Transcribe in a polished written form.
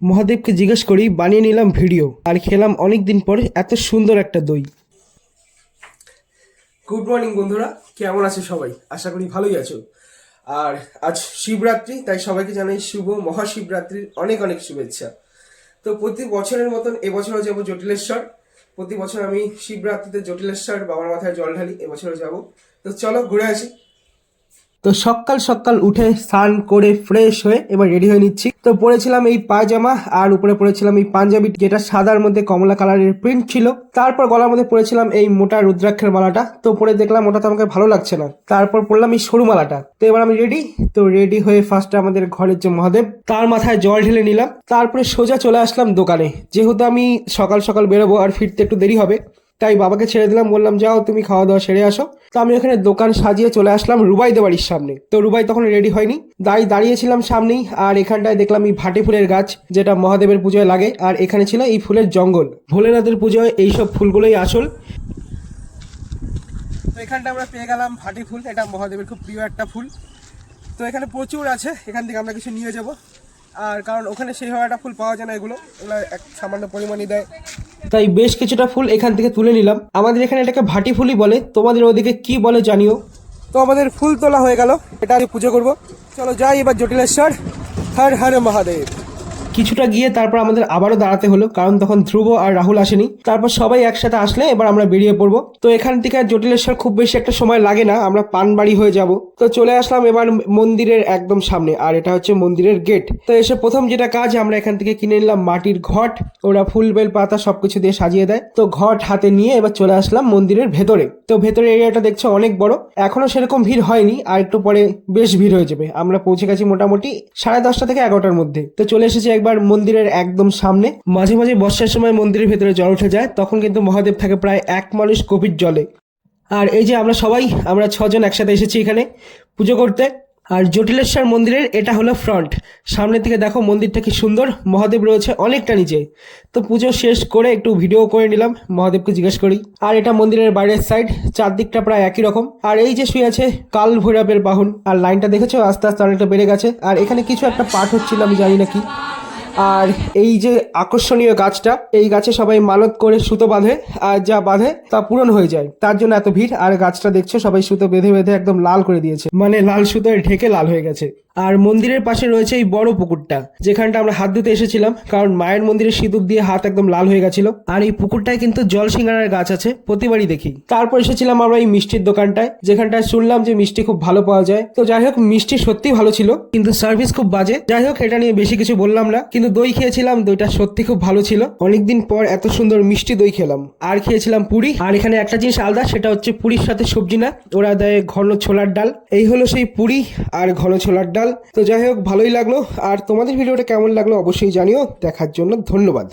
মহাদেবকে জিজ্ঞেস করি, বানিয়ে নিলাম ভিডিও আর খেলাম অনেক দিন পরে এত সুন্দর একটা দই। গুড মর্নিং বন্ধুরা, কেমন আছে সবাই? আশা করি ভালোই আছো। আর আজ শিবরাত্রি, তাই সবাইকে জানাই শুভ মহাশিবরাত্রির অনেক অনেক শুভেচ্ছা। তো প্রতি বছরের মতন এবছরও যাবো জটিলেশ্বর। প্রতি বছর আমি শিবরাত্রিতে জটিলেশ্বর বাবার মাথায় জল ঢালি, এবছরও যাবো। তো চলো ঘুরে আসি। তো সকাল সকাল উঠে স্নান করে ফ্রেশ হয়ে এবার রেডি হয়ে নিচ্ছি। তো পরেছিলাম এই পায়জামা আর উপরে পরেছিলাম এই পাঞ্জাবি, যেটা সাদার মধ্যে কমলা কালারের প্রিন্ট ছিল। তারপর গলার মধ্যে পরেছিলাম এই মোটা রুদ্রাক্ষের মালাটা। তো পরে দেখলাম ওটা তো আমাকে ভালো লাগছে না, তারপর পরলাম এই সরু মালাটা। তো এবার আমি রেডি। তো রেডি হয়ে ফার্স্টে আমাদের ঘরের যে মহাদেব, তার মাথায় জল ঢেলে নিলাম। তারপরে সোজা চলে আসলাম দোকানে, যেহেতু আমি সকাল সকাল বেরোবো আর ফিরতে একটু দেরি হবে, তাই বাবাকে ছেড়ে দিলাম, বললাম যাও তুমি খাওয়া দাওয়া সেরে আসো। তো আমি ওখানে দোকান সাজিয়ে চলে আসলাম রুবাইদের বাড়ির সামনে। তো রুবাই তখন রেডি হয়নি, দাঁড়িয়েছিলাম সামনেই। আর এখানটায় দেখলাম এই ভাটি ফুলের গাছ, যেটা মহাদেবের পুজোয় লাগে। আর এখানে ছিল এই ফুলের জঙ্গল, ভোলেনাথের পুজোয় এইসব ফুলগুলোই আসল। তো এখানটা আমরা পেয়ে গেলাম ভাটি ফুল, এটা মহাদেবের খুব প্রিয় একটা ফুল। তো এখানে প্রচুর আছে, এখান থেকে আমরা কিছু নিয়ে যাব। আর কারণ ওখানে সেইভাবে একটা ফুল পাওয়া যায় না, এগুলো এক সামান্য পরিমাণই দেয়, তাই বেশ কিছুটা ফুল এখান থেকে তুলে নিলাম। আমাদের এখানে এটাকে ভাটি ফুলই বলে, তোমাদের ওদিকে কি বলে জানিও। তো আমাদের ফুল তোলা হয়ে গেল, এটা আমি পুজো করবো। চলো যাই এবার জটিলেশ্বর। হর হর মহাদেব। কিছুটা গিয়ে তারপর আমাদের আবারও দাঁড়াতে হলো, কারণ তখন ধ্রুব আর রাহুল আসেনি। তারপর সবাই একসাথে আসলে এবার আমরা বেরিয়ে পড়বো। তো এখান থেকে জটিলেশ্বর খুব বেশি একটা সময় লাগে না, আমরা পানবাড়ি হয়ে যাব। তো চলে আসলাম এবার মন্দিরের একদম সামনে, আর এটা হচ্ছে মন্দিরের গেট। তো এসে প্রথম যেটা কাজ, আমরা এখান থেকে কিনে নিলাম মাটির ঘট। ওরা ফুল বেল পাতা সবকিছু দিয়ে সাজিয়ে দেয়। তো ঘট হাতে নিয়ে এবার চলে আসলাম মন্দিরের ভেতরে। তো ভেতরের এরিয়াটা দেখছো অনেক বড়, এখনো সেরকম ভিড় হয়নি, আর একটু পরে বেশ ভিড় হয়ে যাবে। আমরা পৌঁছে গেছি মোটামুটি 10:30 থেকে 11টার মধ্যে। তো চলে এসেছি একবার মন্দিরের একদম সামনে। মাঝে মাঝে বর্ষার সময় মন্দিরের ভেতরে জল উঠে যায়, তখন কিন্তু মহাদেব থাকে প্রায় 1 মানুষ গভীর জলে। আর এই যে আমরা 6জন একসাথে এসেছি এখানে পুজো করতে। আর জটিলেশ্বর মন্দিরের এটা হলো ফ্রন্ট। সামনে থেকে দেখো মন্দিরটা কি সুন্দর, মহাদেব রয়েছে অনেকটা নিচে। তো পুজো শেষ করে একটু ভিডিও করে নিলাম, মহাদেবকে জিজ্ঞেস করি। আর এটা মন্দিরের বাইরের সাইড, চারদিকটা প্রায় একই রকম। আর এই যে শুয়ে আছে কাল ভৈরবের বাহন। আর লাইনটা দেখেছো আস্তে আস্তে অনেকটা বেড়ে গেছে। আর এখানে কিছু একটা পাঠ হচ্ছিল, আমি জানি না কি। আর এই যে আকর্ষণীয় গাছটা, এই গাছে সবাই মানত করে সুতো বাঁধে, আর যা বাঁধে তা পূরণ হয়ে যায়, তার জন্য এত ভিড়। আর গাছটা দেখছো সবাই সুতো বেঁধে বেঁধে একদম লাল করে দিয়েছে, মানে লাল সুতোয় ঢেকে লাল হয়ে গেছে। আর মন্দিরের পাশে রয়েছে এই বড় পুকুরটা, যেখানটা আমরা হাত ধুতে এসেছিলাম, কারণ মায়ের মন্দিরে সিঁদুর দিয়ে হাত একদম লাল হয়ে গেছিল। আর এই পুকুরটায় কিন্তু জল সিঙ্গারার গাছ আছে, প্রতিবারই দেখি। তারপর এসেছিলাম আমরা এই মিষ্টির দোকানটায়, যেখানটায় শুনলাম যে মিষ্টি খুব ভালো পাওয়া যায়। তো যাই হোক, মিষ্টি সত্যি ভালো ছিল, কিন্তু সার্ভিস খুব বাজে। যাই হোক, এটা নিয়ে বেশি কিছু বললাম না। কিন্তু দই খেয়েছিলাম, দইটা সত্যি খুব ভালো ছিল। অনেকদিন পর এত সুন্দর মিষ্টি দই খেলাম। আর খেয়েছিলাম পুরি। আর এখানে একটা জিনিস আলাদা, সেটা হচ্ছে পুরির সাথে সবজি না, ওরা দেয় ঘন ছোলার ডাল। এই হলো সেই পুরি আর ঘন ছোলার ডাল। তো যাই হোক, ভালোই লাগলো। আর তোমাদের ভিডিওটা কেমন লাগলো অবশ্যই জানিও। দেখার জন্য ধন্যবাদ।